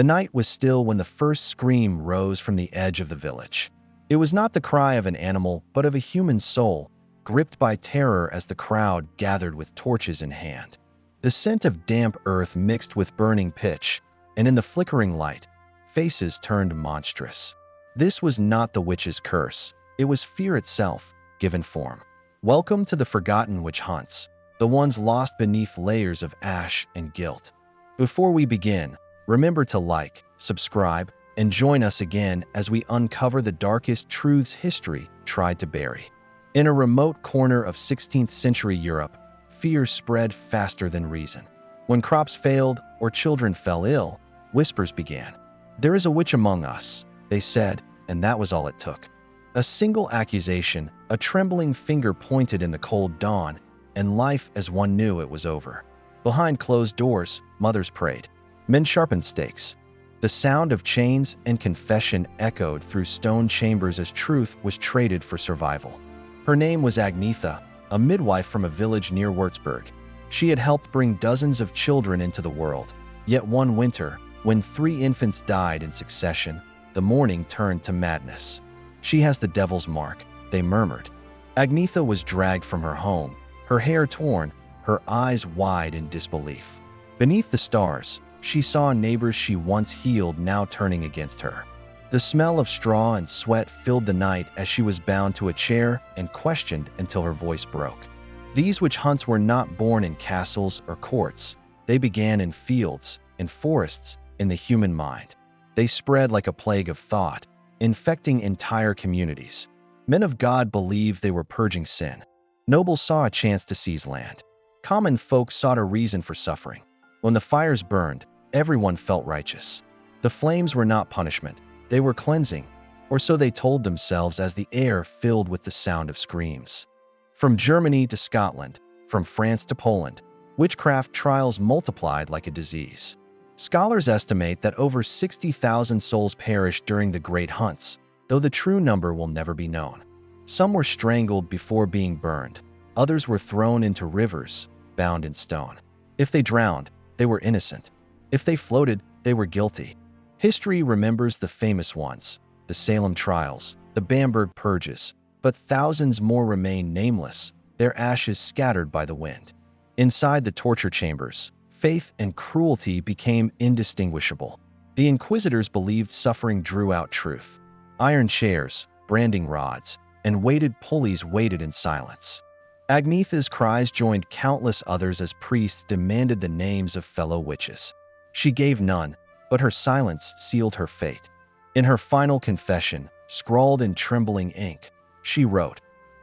The night was still when the first scream rose from the edge of the village. It was not the cry of an animal, but of a human soul, gripped by terror as the crowd gathered with torches in hand. The scent of damp earth mixed with burning pitch, and in the flickering light, faces turned monstrous. This was not the witch's curse. It was fear itself, given form. Welcome to the forgotten witch hunts, the ones lost beneath layers of ash and guilt. Before we begin, remember to like, subscribe, and join us again as we uncover the darkest truths history tried to bury. In a remote corner of 16th century Europe, fear spread faster than reason. When crops failed or children fell ill, whispers began. "There is a witch among us," they said, and that was all it took. A single accusation, a trembling finger pointed in the cold dawn, and life as one knew it was over. Behind closed doors, mothers prayed. Men sharpened stakes. The sound of chains and confession echoed through stone chambers as truth was traded for survival. Her name was Agnetha, a midwife from a village near Würzburg. She had helped bring dozens of children into the world. Yet one winter, when 3 infants died in succession, the mourning turned to madness. "She has the devil's mark," they murmured. Agnetha was dragged from her home, her hair torn, her eyes wide in disbelief. Beneath the stars, she saw neighbors she once healed now turning against her. The smell of straw and sweat filled the night as she was bound to a chair and questioned until her voice broke. These witch hunts were not born in castles or courts. They began in fields, in forests, in the human mind. They spread like a plague of thought, infecting entire communities. Men of God believed they were purging sin. Nobles saw a chance to seize land. Common folk sought a reason for suffering. When the fires burned, everyone felt righteous. The flames were not punishment. They were cleansing, or so they told themselves as the air filled with the sound of screams. From Germany to Scotland, from France to Poland, witchcraft trials multiplied like a disease. Scholars estimate that over 60,000 souls perished during the Great Hunts, though the true number will never be known. Some were strangled before being burned. Others were thrown into rivers, bound in stone. If they drowned, they were innocent. If they floated, they were guilty. History remembers the famous ones, the Salem trials, the Bamberg purges, but thousands more remain nameless, their ashes scattered by the wind. Inside the torture chambers, faith and cruelty became indistinguishable. The inquisitors believed suffering drew out truth. Iron chairs, branding rods, and weighted pulleys waited in silence. Agnetha's cries joined countless others as priests demanded the names of fellow witches. She gave none, but her silence sealed her fate. In her final confession, scrawled in trembling ink, she wrote,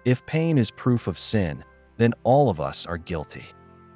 "If pain is proof of sin, then all of us are guilty."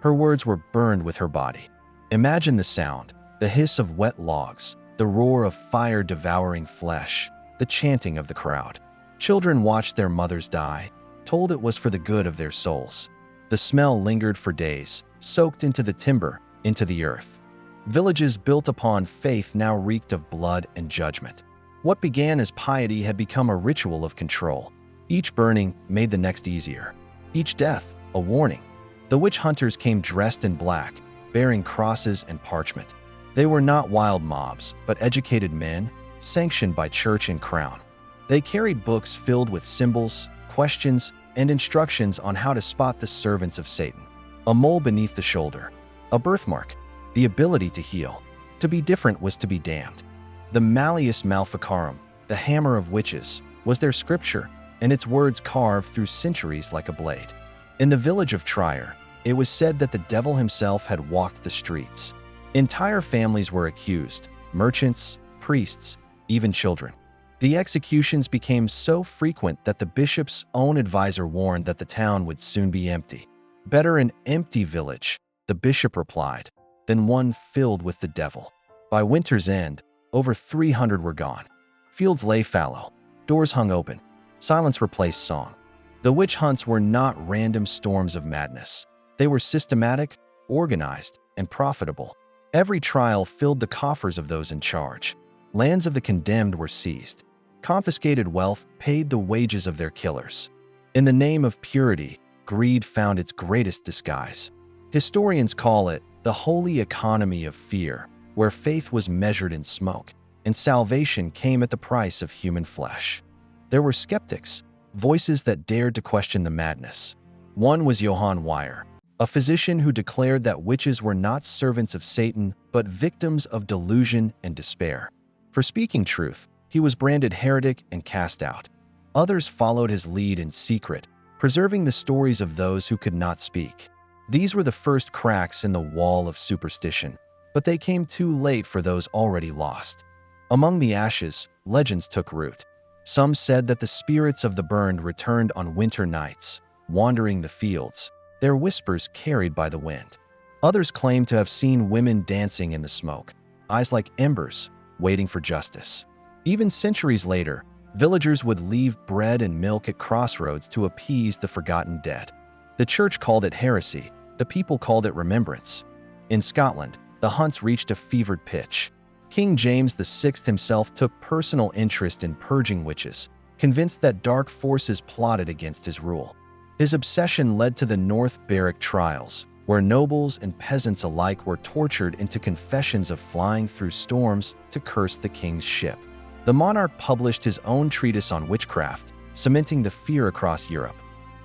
Her words were burned with her body. Imagine the sound, the hiss of wet logs, the roar of fire devouring flesh, the chanting of the crowd. Children watched their mothers die, told it was for the good of their souls. The smell lingered for days, soaked into the timber, into the earth. Villages built upon faith now reeked of blood and judgment. What began as piety had become a ritual of control. Each burning made the next easier. Each death, a warning. The witch hunters came dressed in black, bearing crosses and parchment. They were not wild mobs, but educated men, sanctioned by church and crown. They carried books filled with symbols, questions, and instructions on how to spot the servants of Satan. A mole beneath the shoulder, a birthmark, the ability to heal. To be different was to be damned. The Malleus Maleficarum, the hammer of witches, was their scripture, and its words carved through centuries like a blade. In the village of Trier, it was said that the devil himself had walked the streets. Entire families were accused, merchants, priests, even children. The executions became so frequent that the bishop's own advisor warned that the town would soon be empty. "Better an empty village," the bishop replied, "than one filled with the devil." By winter's end, over 300 were gone. Fields lay fallow, doors hung open, silence replaced song. The witch hunts were not random storms of madness. They were systematic, organized, and profitable. Every trial filled the coffers of those in charge. Lands of the condemned were seized. Confiscated wealth paid the wages of their killers. In the name of purity, greed found its greatest disguise. Historians call it the holy economy of fear, where faith was measured in smoke, and salvation came at the price of human flesh. There were skeptics, voices that dared to question the madness. One was Johann Weyer, a physician who declared that witches were not servants of Satan, but victims of delusion and despair. For speaking truth, he was branded heretic and cast out. Others followed his lead in secret, preserving the stories of those who could not speak. These were the first cracks in the wall of superstition, but they came too late for those already lost. Among the ashes, legends took root. Some said that the spirits of the burned returned on winter nights, wandering the fields, their whispers carried by the wind. Others claimed to have seen women dancing in the smoke, eyes like embers, waiting for justice. Even centuries later, villagers would leave bread and milk at crossroads to appease the forgotten dead. The church called it heresy, the people called it remembrance. In Scotland, the hunts reached a fevered pitch. King James VI himself took personal interest in purging witches, convinced that dark forces plotted against his rule. His obsession led to the North Berwick trials, where nobles and peasants alike were tortured into confessions of flying through storms to curse the king's ship. The monarch published his own treatise on witchcraft, cementing the fear across Europe.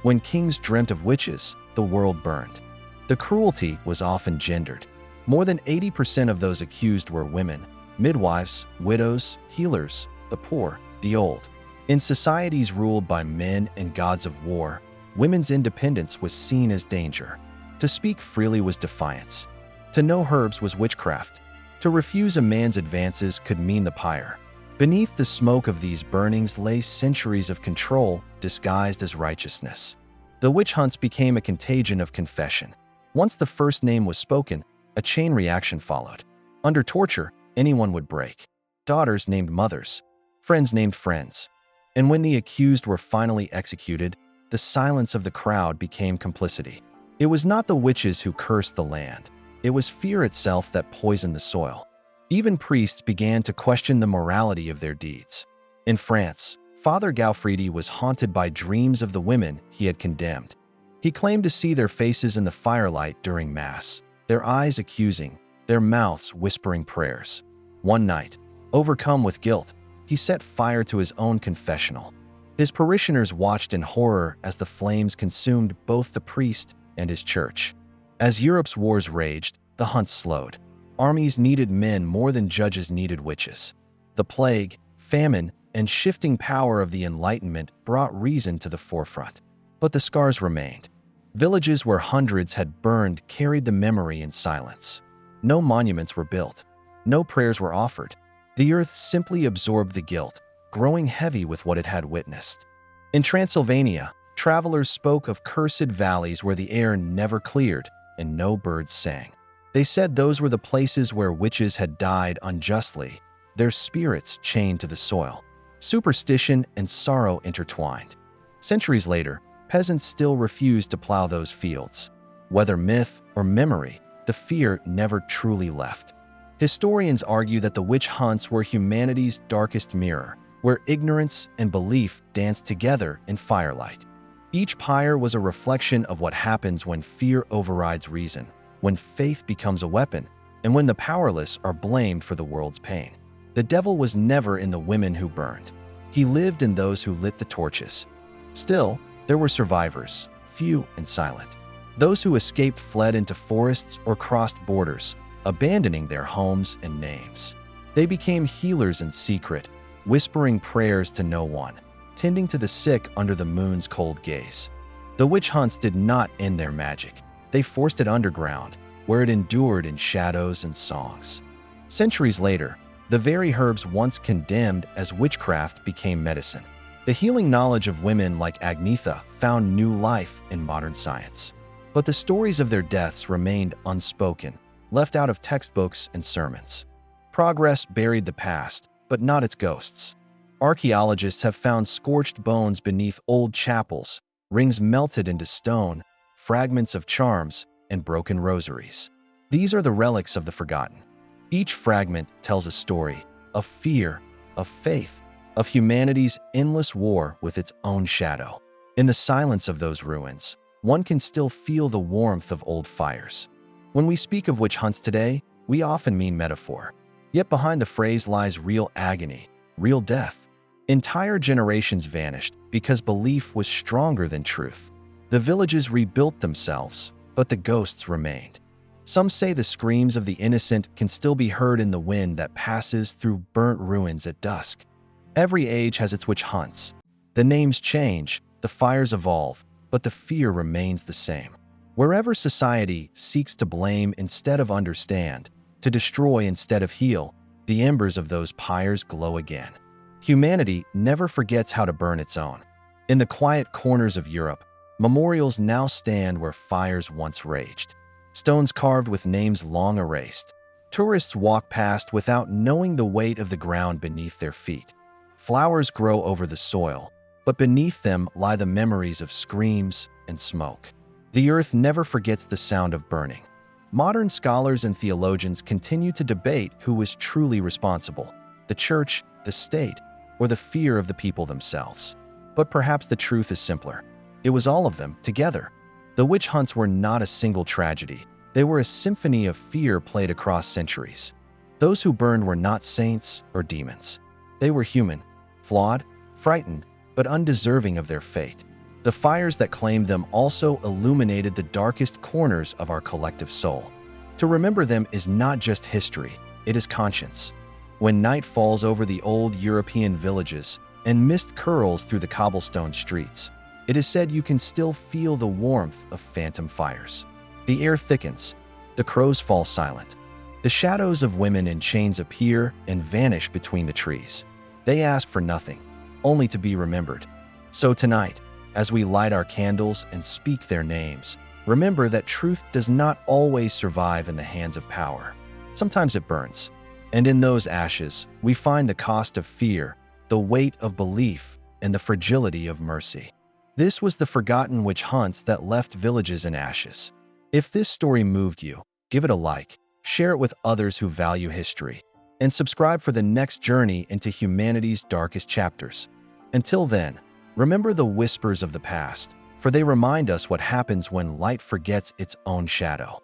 When kings dreamt of witches, the world burned. The cruelty was often gendered. More than 80% of those accused were women, midwives, widows, healers, the poor, the old. In societies ruled by men and gods of war, women's independence was seen as danger. To speak freely was defiance. To know herbs was witchcraft. To refuse a man's advances could mean the pyre. Beneath the smoke of these burnings lay centuries of control disguised as righteousness. The witch hunts became a contagion of confession. Once the first name was spoken, a chain reaction followed. Under torture, anyone would break. Daughters named mothers, friends named friends. And when the accused were finally executed, the silence of the crowd became complicity. It was not the witches who cursed the land. It was fear itself that poisoned the soil. Even priests began to question the morality of their deeds. In France, Father Gaufridi was haunted by dreams of the women he had condemned. He claimed to see their faces in the firelight during Mass, their eyes accusing, their mouths whispering prayers. One night, overcome with guilt, he set fire to his own confessional. His parishioners watched in horror as the flames consumed both the priest and his church. As Europe's wars raged, the hunt slowed. Armies needed men more than judges needed witches. The plague, famine, and shifting power of the Enlightenment brought reason to the forefront. But the scars remained. Villages where hundreds had burned carried the memory in silence. No monuments were built. No prayers were offered. The earth simply absorbed the guilt, growing heavy with what it had witnessed. In Transylvania, travelers spoke of cursed valleys where the air never cleared and no birds sang. They said those were the places where witches had died unjustly, their spirits chained to the soil. Superstition and sorrow intertwined. Centuries later, peasants still refused to plow those fields. Whether myth or memory, the fear never truly left. Historians argue that the witch hunts were humanity's darkest mirror, where ignorance and belief danced together in firelight. Each pyre was a reflection of what happens when fear overrides reason, when faith becomes a weapon, and when the powerless are blamed for the world's pain. The devil was never in the women who burned. He lived in those who lit the torches. Still, there were survivors, few and silent. Those who escaped fled into forests or crossed borders, abandoning their homes and names. They became healers in secret, whispering prayers to no one, tending to the sick under the moon's cold gaze. The witch hunts did not end their magic. They forced it underground, where it endured in shadows and songs. Centuries later, the very herbs once condemned as witchcraft became medicine. The healing knowledge of women like Agnetha found new life in modern science. But the stories of their deaths remained unspoken, left out of textbooks and sermons. Progress buried the past, but not its ghosts. Archaeologists have found scorched bones beneath old chapels, rings melted into stone, fragments of charms, and broken rosaries. These are the relics of the forgotten. Each fragment tells a story of fear, of faith, of humanity's endless war with its own shadow. In the silence of those ruins, one can still feel the warmth of old fires. When we speak of witch hunts today, we often mean metaphor. Yet behind the phrase lies real agony, real death. Entire generations vanished because belief was stronger than truth. The villages rebuilt themselves, but the ghosts remained. Some say the screams of the innocent can still be heard in the wind that passes through burnt ruins at dusk. Every age has its witch hunts. The names change, the fires evolve, but the fear remains the same. Wherever society seeks to blame instead of understand, to destroy instead of heal, the embers of those pyres glow again. Humanity never forgets how to burn its own. In the quiet corners of Europe, memorials now stand where fires once raged. Stones carved with names long erased. Tourists walk past without knowing the weight of the ground beneath their feet. Flowers grow over the soil, but beneath them lie the memories of screams and smoke. The earth never forgets the sound of burning. Modern scholars and theologians continue to debate who was truly responsible, the church, the state, or the fear of the people themselves. But perhaps the truth is simpler. It was all of them, together. The witch hunts were not a single tragedy. They were a symphony of fear played across centuries. Those who burned were not saints or demons. They were human, flawed, frightened, but undeserving of their fate. The fires that claimed them also illuminated the darkest corners of our collective soul. To remember them is not just history, it is conscience. When night falls over the old European villages and mist curls through the cobblestone streets, it is said you can still feel the warmth of phantom fires. The air thickens, the crows fall silent. The shadows of women in chains appear and vanish between the trees. They ask for nothing, only to be remembered. So tonight, as we light our candles and speak their names, remember that truth does not always survive in the hands of power. Sometimes it burns, and in those ashes, we find the cost of fear, the weight of belief, and the fragility of mercy. This was the forgotten witch hunts that left villages in ashes. If this story moved you, give it a like, share it with others who value history, and subscribe for the next journey into humanity's darkest chapters. Until then, remember the whispers of the past, for they remind us what happens when light forgets its own shadow.